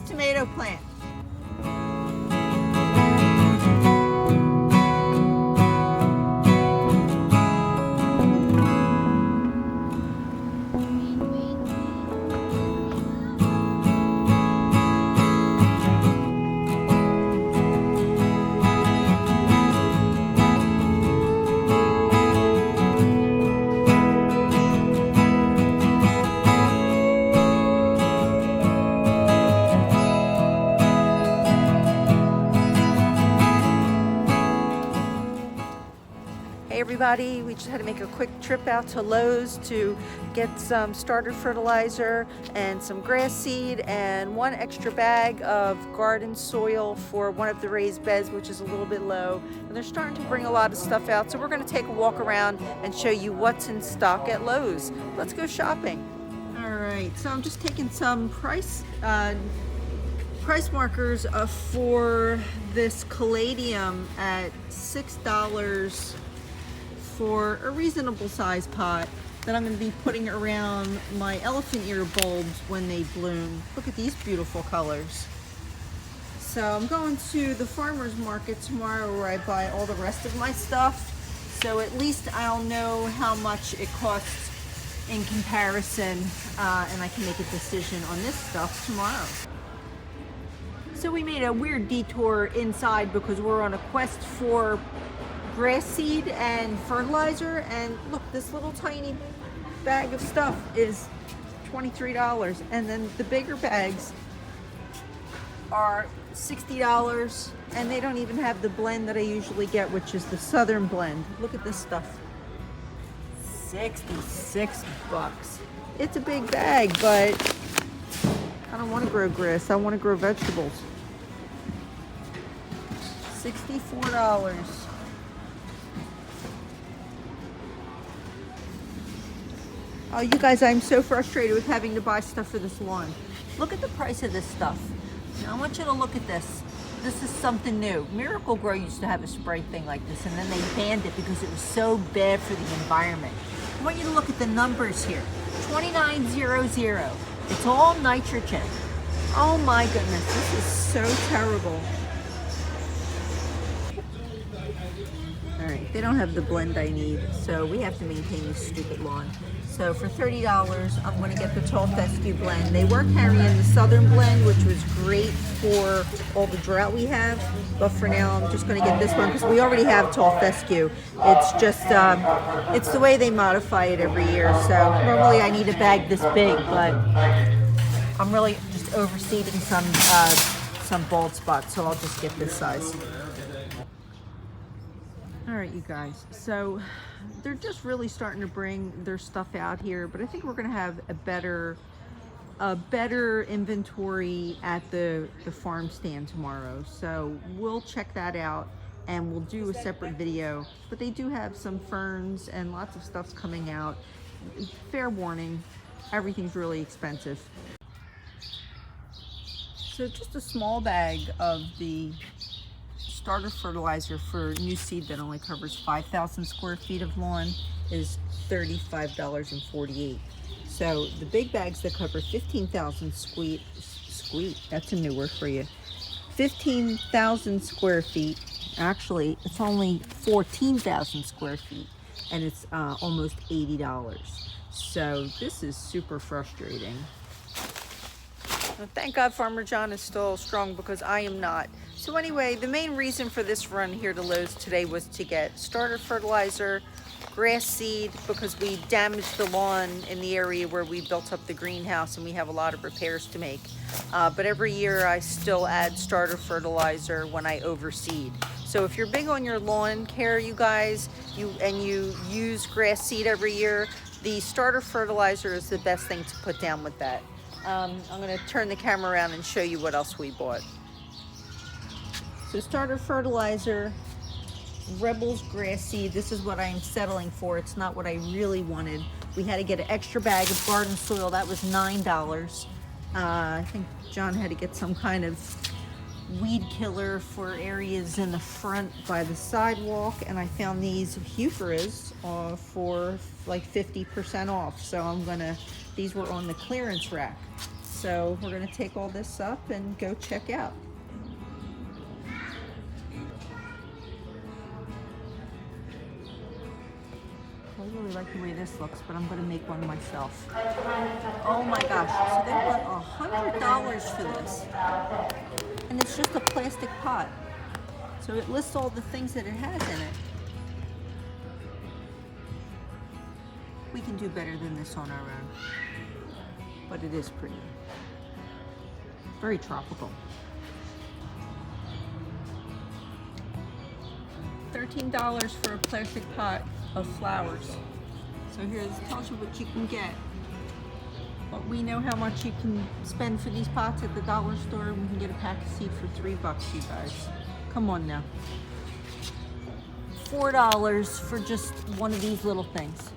tomato plant. Hey everybody, we just had to make a quick trip out to Lowe's to get some starter fertilizer and some grass seed and one extra bag of garden soil for one of the raised beds, which is a little bit low. And they're starting to bring a lot of stuff out, so we're going to take a walk around and show you what's in stock at Lowe's. Let's go shopping. All right, so I'm just taking some price markers for this caladium at $6 for a reasonable size pot that I'm going to be putting around my elephant ear bulbs when they bloom. Look at these beautiful colors. So I'm going to the farmer's market tomorrow where I buy all the rest of my stuff, so at least I'll know how much it costs in comparison, and I can make a decision on this stuff tomorrow. So we made a weird detour inside because we're on a quest for grass seed and fertilizer, and look, this little tiny bag of stuff is $23, and then the bigger bags are $60, and they don't even have the blend that I usually get, which is the Southern blend. Look at this stuff, 66 bucks. It's a big bag, but I don't want to grow grass, I want to grow vegetables. $64. Oh, you guys, I'm so frustrated with having to buy stuff for this lawn. Look at the price of this stuff. Now, I want you to look at this. This is something new. Miracle Grow used to have a spray thing like this, and then they banned it because it was so bad for the environment. I want you to look at the numbers here. 2900. It's all nitrogen. Oh my goodness, this is so terrible. All right, they don't have the blend I need, so we have to maintain this stupid lawn. So for $30, I'm going to get the Tall Fescue blend. They were carrying the Southern blend, which was great for all the drought we have. But for now, I'm just going to get this one because we already have Tall Fescue. It's just, it's the way they modify it every year. So normally I need a bag this big, but I'm really just overseeding some bald spots, so I'll just get this size. All right, you guys, so they're just really starting to bring their stuff out here, but I think we're going to have a better inventory at the farm stand tomorrow. So we'll check that out and we'll do a separate video. But they do have some ferns and lots of stuff's coming out. Fair warning, everything's really expensive. So just a small bag of the starter fertilizer for new seed that only covers 5,000 square feet of lawn is $35.48. So the big bags that cover 15,000 that's a new word for you, 15,000 square feet, actually it's only 14,000 square feet, and it's almost $80. So this is super frustrating. Well, thank God Farmer John is still strong because I am not. So anyway, the main reason for this run here to Lowe's today was to get starter fertilizer, grass seed, because we damaged the lawn in the area where we built up the greenhouse and we have a lot of repairs to make. But every year I still add starter fertilizer when I overseed. So if you're big on your lawn care, you guys, and you use grass seed every year, the starter fertilizer is the best thing to put down with that. I'm going to turn the camera around and show you what else we bought. So starter fertilizer, Rebel's grass seed. This is what I'm settling for. It's not what I really wanted. We had to get an extra bag of garden soil. That was $9. I think John had to get some kind of weed killer for areas in the front by the sidewalk, and I found these Huperas for like 50% off. So these were on the clearance rack. So we're going to take all this up and go check out. I really like the way this looks, but I'm going to make one myself. Oh my gosh, so they want $100 for this. And it's just a plastic pot. So it lists all the things that it has in it. We can do better than this on our own. But it is pretty. Very tropical. $13 for a plastic pot of flowers. So here it tells you what you can get. But we know how much you can spend for these pots at the dollar store. We can get a pack of seed for $3, you guys. Come on now. $4 for just one of these little things.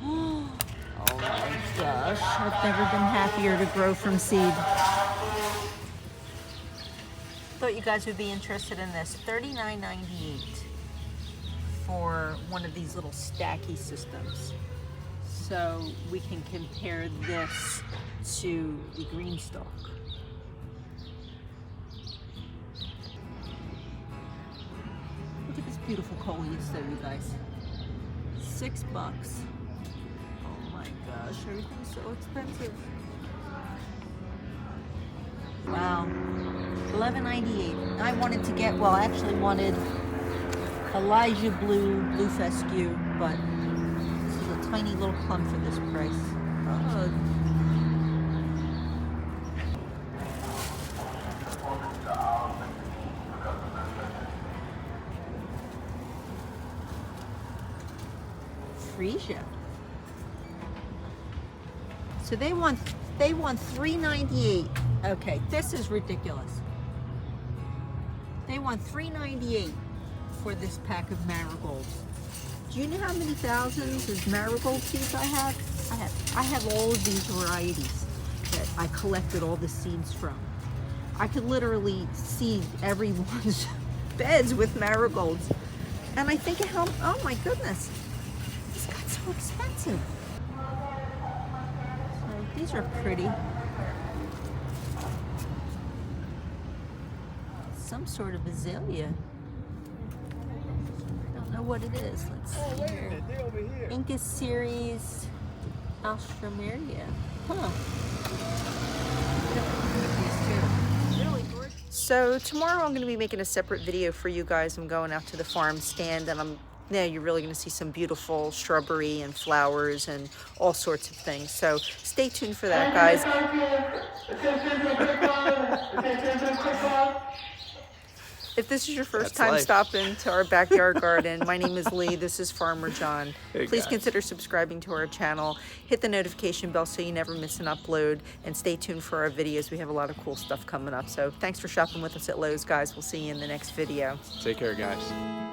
Oh my gosh, I've never been happier to grow from seed. Thought you guys would be interested in this. $39.98 for one of these little stacky systems. So we can compare this to the green stalk. Look at this beautiful coleus though, you guys. $6. Oh my gosh, everything's so expensive. Wow, $11.98. I wanted to get, well, I actually wanted Elijah Blue fescue, but this is a tiny little clump for this price. Oh. Freesia. So they want $3.98. Okay, this is ridiculous. They want $3.98 for this pack of marigolds. Do you know how many thousands of marigold seeds I have? I have all of these varieties that I collected all the seeds from. I could literally seed everyone's beds with marigolds. And I think how, oh my goodness, this got so expensive. So these are pretty. Some sort of azalea. I don't know what it is. Let's see here. Incas series Alstroemeria. Huh. Really gorgeous. So tomorrow I'm going to be making a separate video for you guys. I'm going out to the farm stand, and you're really going to see some beautiful shrubbery and flowers and all sorts of things. So stay tuned for that, guys. If this is your first time stopping to our backyard garden, my name is Lee. This is Farmer John. Please consider subscribing to our channel. Hit the notification bell so you never miss an upload, and stay tuned for our videos. We have a lot of cool stuff coming up. So thanks for shopping with us at Lowe's, guys. We'll see you in the next video. Take care, guys.